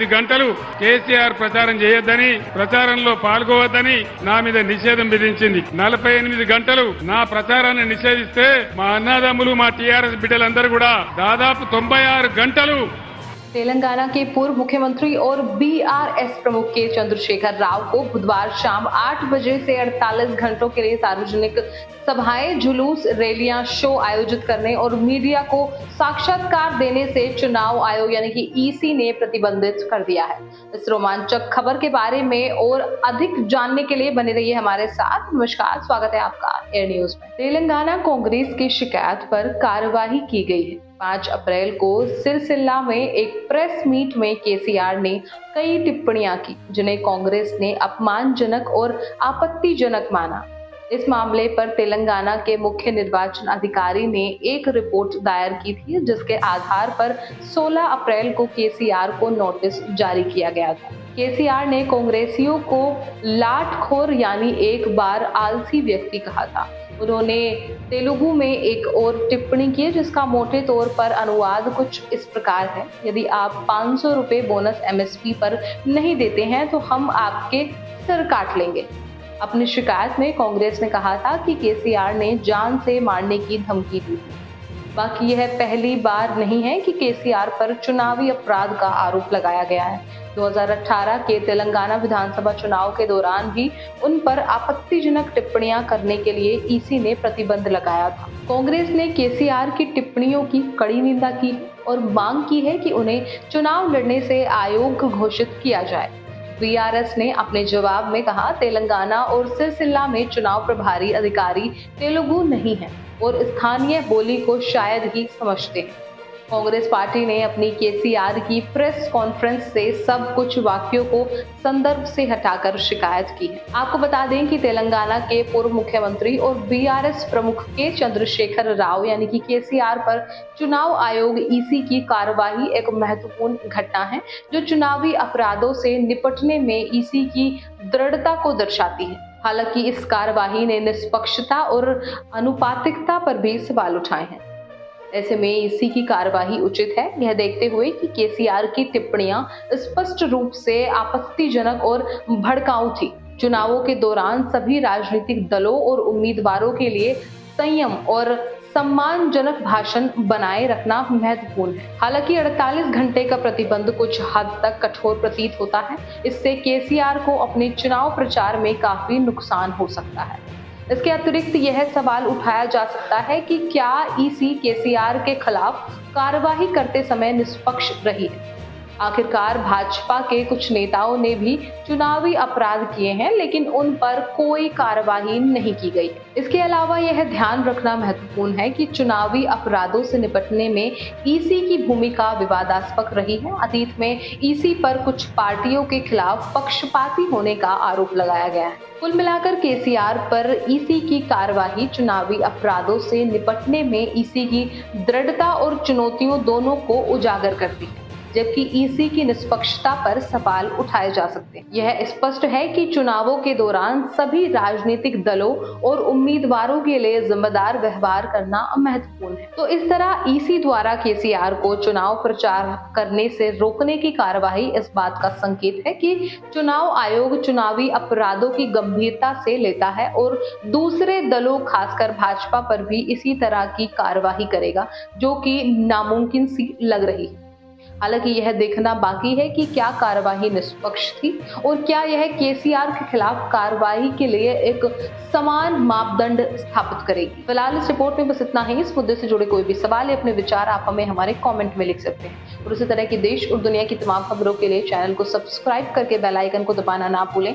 48 గంటలు కేసీఆర్ ప్రచారం చేయొద్దని, ప్రచారంలో పాల్గొవద్దని నా మీద నిషేధం విధించింది. 48 గంటలు నా ప్రచారాన్ని నిషేధిస్తే మా అన్నదమ్ములు, మా టీఆర్ఎస్ బిడ్డలందరూ కూడా దాదాపు 96 గంటలు तेलंगाना के पूर्व मुख्यमंत्री और बीआरएस प्रमुख के चंद्रशेखर राव को बुधवार शाम 8 बजे से 48 घंटों के लिए सार्वजनिक सभाएं, जुलूस, रैलियां, शो आयोजित करने और मीडिया को साक्षात्कार देने से चुनाव आयोग यानी कि ईसी ने प्रतिबंधित कर दिया है। इस रोमांचक खबर के बारे में और अधिक जानने के लिए बने रहिए हमारे साथ। नमस्कार, स्वागत है आपका एयर न्यूज में। तेलंगाना कांग्रेस की शिकायत पर कार्रवाई की गई है। 5 अप्रैल को सिरसिल्ला में एक प्रेस मीट में केसीआर ने कई टिप्पणियां की जिन्हें कांग्रेस ने अपमानजनक और आपत्तिजनक माना। इस मामले पर तेलंगाना के मुख्य निर्वाचन अधिकारी ने एक रिपोर्ट दायर की थी जिसके आधार पर 16 अप्रैल को केसीआर को नोटिस जारी किया गया था। केसीआर ने कांग्रेसियों को लाटखोर यानी एक बार आलसी व्यक्ति कहा था। उन्होंने तेलुगु में एक और टिप्पणी की जिसका मोटे तौर पर अनुवाद कुछ इस प्रकार है: यदि आप 500 रुपए बोनस एमएसपी पर नहीं देते हैं तो हम आपके सर काट लेंगे। अपनी शिकायत में कांग्रेस ने कहा था कि केसीआर ने जान से मारने की धमकी दी थी। बाकी यह पहली बार नहीं है कि केसीआर पर चुनावी अपराध का आरोप लगाया गया है। 2018 के तेलंगाना विधानसभा चुनाव के दौरान भी उन पर आपत्तिजनक टिप्पणियां करने के लिए ईसी ने प्रतिबंध लगाया था। कांग्रेस ने केसीआर की टिप्पणियों की कड़ी निंदा की और मांग की है कि उन्हें चुनाव लड़ने से अयोग्य घोषित किया जाए। बीआरएस ने अपने जवाब में कहा, तेलंगाना और सिरसिल्ला में चुनाव प्रभारी अधिकारी तेलुगु नहीं है और स्थानीय बोली को शायद ही समझते हैं। कांग्रेस पार्टी ने अपनी केसीआर की प्रेस कॉन्फ्रेंस से सब कुछ वाक्यों को संदर्भ से हटाकर शिकायत की है। आपको बता दें कि तेलंगाना के पूर्व मुख्यमंत्री और बीआरएस प्रमुख के चंद्रशेखर राव यानी कि केसीआर पर चुनाव आयोग ईसी की कार्यवाही एक महत्वपूर्ण घटना है जो चुनावी अपराधों से निपटने में ईसी की दृढ़ता को दर्शाती है। हालांकि इस कार्यवाही ने निष्पक्षता और अनुपातिकता पर भी सवाल उठाए हैं। ऐसे में ईसी की कार्यवाही उचित है, यह देखते हुए कि केसीआर की टिप्पणियां स्पष्ट रूप से आपत्तिजनक और भड़काऊ थी। चुनावों के दौरान सभी राजनीतिक दलों और उम्मीदवारों के लिए संयम और सम्मानजनक भाषण बनाए रखना महत्वपूर्ण है। हालांकि 48 घंटे का प्रतिबंध कुछ हद तक कठोर प्रतीत होता है। इससे केसीआर को अपने चुनाव प्रचार में काफी नुकसान हो सकता है। इसके अतिरिक्त यह सवाल उठाया जा सकता है कि क्या ईसी केसीआर के खिलाफ कार्यवाही करते समय निष्पक्ष रही है। आखिरकार भाजपा के कुछ नेताओं ने भी चुनावी अपराध किए हैं लेकिन उन पर कोई कार्यवाही नहीं की गई। इसके अलावा यह ध्यान रखना महत्वपूर्ण है कि चुनावी अपराधों से निपटने में ईसी की भूमिका विवादास्पद रही है। अतीत में ईसी पर कुछ पार्टियों के खिलाफ पक्षपाती होने का आरोप लगाया गया है। कुल मिलाकर केसीआर पर ईसी की कार्यवाही चुनावी अपराधों से निपटने में ईसी की दृढ़ता और चुनौतियों दोनों को उजागर करती है, जबकि ईसी की निष्पक्षता पर सवाल उठाए जा सकते हैं। यह स्पष्ट है कि चुनावों के दौरान सभी राजनीतिक दलों और उम्मीदवारों के लिए जिम्मेदार व्यवहार करना महत्वपूर्ण है। तो इस तरह ईसी द्वारा केसीआर को चुनाव प्रचार करने से रोकने की कार्यवाही इस बात का संकेत है कि चुनाव आयोग चुनावी अपराधों की गंभीरता से लेता है और दूसरे दलों खासकर भाजपा पर भी इसी तरह की कार्यवाही करेगा जो कि नामुमकिन सी लग रही है। हालांकि यह देखना बाकी है कि क्या कार्यवाही निष्पक्ष थी और क्या यह केसीआर के खिलाफ कार्यवाही के लिए एक समान मापदंड स्थापित करेगी। फिलहाल इस रिपोर्ट में बस इतना ही। इस मुद्दे से जुड़े कोई भी सवाल या अपने विचार आप हमें हमारे कमेंट में लिख सकते हैं और इसी तरह की देश और दुनिया की तमाम खबरों के लिए चैनल को सब्सक्राइब करके बेल आइकन को दबाना ना भूलें